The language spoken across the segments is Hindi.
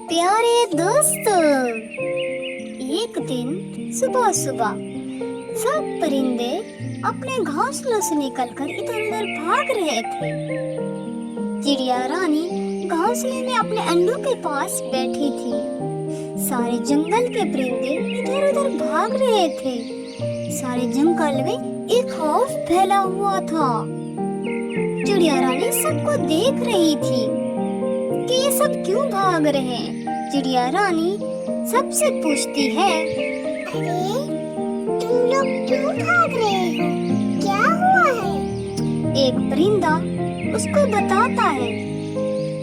प्यारे दोस्तों, एक दिन सुबह सुबह सब परिंदे अपने घोंसलों से निकलकर इधर उधर भाग रहे थे। चिड़िया रानी घोंसले में अपने अंडों के पास बैठी थी। सारे जंगल के परिंदे इधर उधर भाग रहे थे। सारे जंगल में एक खौफ फैला हुआ था। चिड़िया रानी सबको देख रही थी कि ये सब क्यों भाग रहे हैं। चिड़िया रानी सबसे पूछती है, अरे तुम लोग क्यों भाग रहे हो? क्या हुआ है? एक परिंदा उसको बताता है,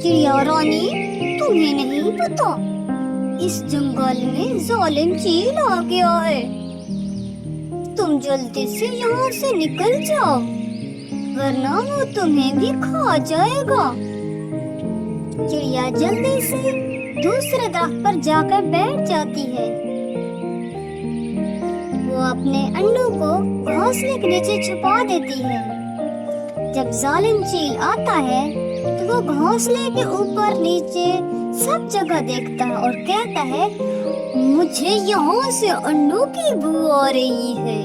चिड़िया रानी तुम्हें नहीं पता, इस जंगल में जालिम चील आ गया है। तुम जल्दी से यहाँ से निकल जाओ, वरना वो तुम्हें भी खा जाएगा। चिड़िया जल्दी से दूसरे दरख्त पर जाकर बैठ जाती है। वो अपने अंडों को घोंसले के नीचे छुपा देती है। जब जालिम चील आता है तो वो घोंसले के ऊपर नीचे सब जगह देखता है और कहता है, मुझे यहाँ से अंडों की बू आ रही है,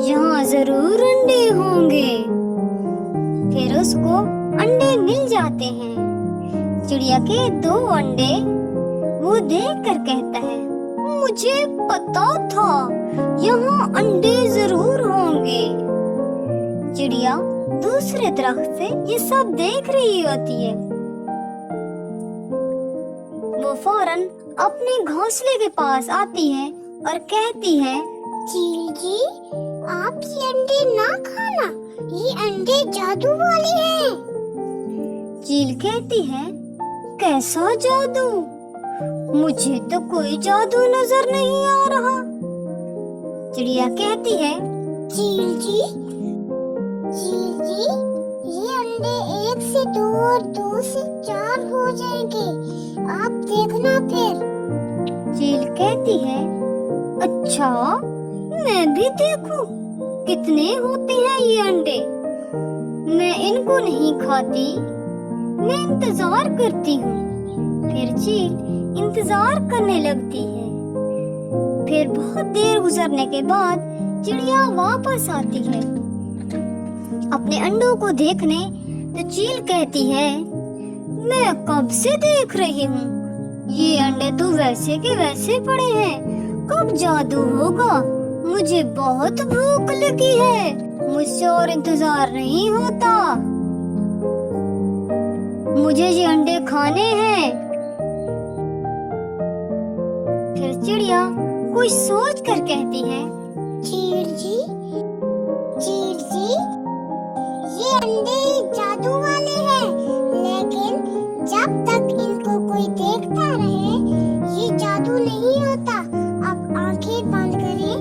यहाँ जरूर अंडे होंगे। फिर उसको अंडे मिल जाते हैं। चिड़िया के 2 अंडे वो देखकर कहता है, मुझे पता था यहाँ अंडे जरूर होंगे। चिड़िया दूसरे दरख्त से ये सब देख रही होती है। वो फौरन अपने घोंसले के पास आती है और कहती है, चील जी, आप ये अंडे ना खाना, ये अंडे जादू वाले हैं। चील कहती है, कैसा जादू? मुझे तो कोई जादू नजर नहीं आ रहा। चिड़िया कहती है, चील जी, ये अंडे 1 से 2 और 2 से 4 हो जाएंगे, आप देखना फिर। चील कहती है, अच्छा मैं भी देखूं कितने होते हैं ये अंडे। मैं इनको नहीं खाती, मैं इंतजार करती हूँ। फिर चील इंतजार करने लगती है। फिर बहुत देर गुजरने के बाद चिड़िया वापस आती है अपने अंडों को देखने। तो चील कहती है, मैं कब से देख रही हूँ, ये अंडे तो वैसे के वैसे पड़े हैं, कब जादू होगा? मुझे बहुत भूख लगी है, मुझसे और इंतजार नहीं होता, मुझे ये अंडे खाने हैं। फिर चिड़िया कुछ सोच कर कहती है, चील जी, ये अंडे जादू वाले हैं, लेकिन जब तक इनको कोई देखता रहे ये जादू नहीं होता। आप आंखें बंद करें,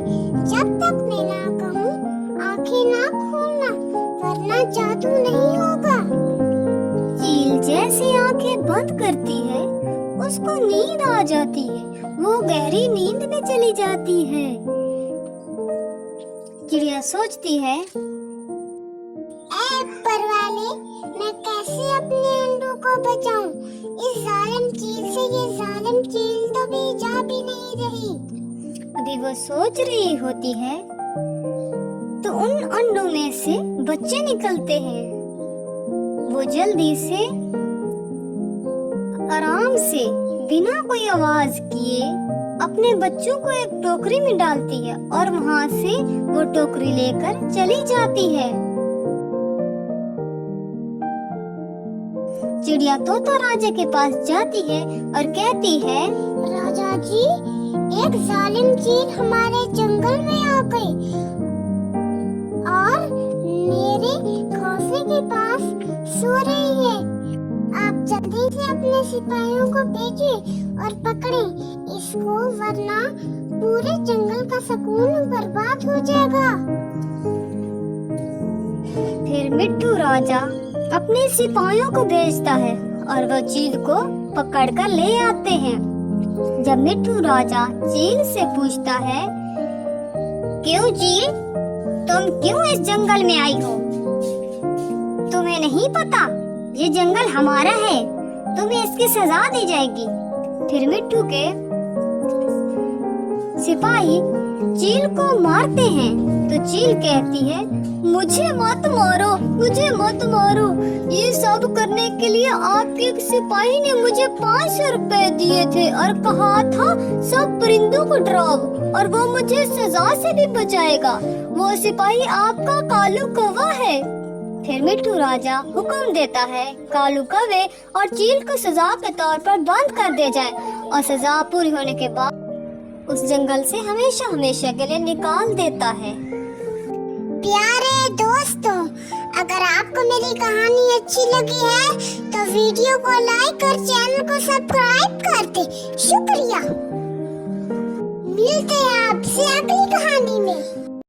जब तक मैं ना कहूँ आंखें ना खोलना, वरना जादू नहीं होगा। चील जैसे आंखें बंद करती है उसको नींद आ जाती है। वो गहरी नींद में चली जाती है। चिड़िया सोचती है, ऐ परवाले, मैं कैसे अपने अंडों को बचाऊं? इस जालिम चील से ये जालिम चील तो भी जा भी नहीं रही। अभी वो सोच रही होती है तो उन अंडों में से बच्चे निकलते हैं। वो जल्दी से आराम से बिना कोई आवाज किए अपने बच्चों को एक टोकरी में डालती है और वहाँ से वो टोकरी लेकर चली जाती है। चिड़िया तोता राजा के पास जाती है और कहती है, राजा जी, एक जालिम चील हमारे जंगल में आ गई और मेरे घोंसले के पास सो रही है। आप जल्दी से अपने सिपाहियों को भेजिए और पकड़ें इसको, वरना पूरे जंगल का सुकून बर्बाद हो जाएगा। फिर मिट्ठू राजा अपने सिपाहियों को भेजता है और वो चील को पकड़कर ले आते हैं। जब मिट्ठू राजा चील से पूछता है, क्यों चील, तुम क्यों इस जंगल में आई हो? तुम्हें नहीं पता ये जंगल हमारा है, तुम्हें इसकी सजा दी जाएगी। फिर मिट्टू के सिपाही चील को मारते हैं तो चील कहती है, मुझे मत मारो, मुझे मत मारो। ये सब करने के लिए आपके एक सिपाही ने मुझे 500 रुपए दिए थे और कहा था सब परिंदों को डराओ और वो मुझे सजा से भी बचाएगा। वो सिपाही आपका कालू कौवा है। फिर मिट्टू राजा हुक्म देता है कालू कौवे और चील को सजा के तौर पर बंद कर दिया जाए और सजा पूरी होने के बाद उस जंगल से हमेशा हमेशा के लिए निकाल देता है। प्यारे दोस्तों, अगर आपको मेरी कहानी अच्छी लगी है तो वीडियो को लाइक और चैनल को सब्सक्राइब कर दे। शुक्रिया। मिलते हैं आपसे अगली कहानी में।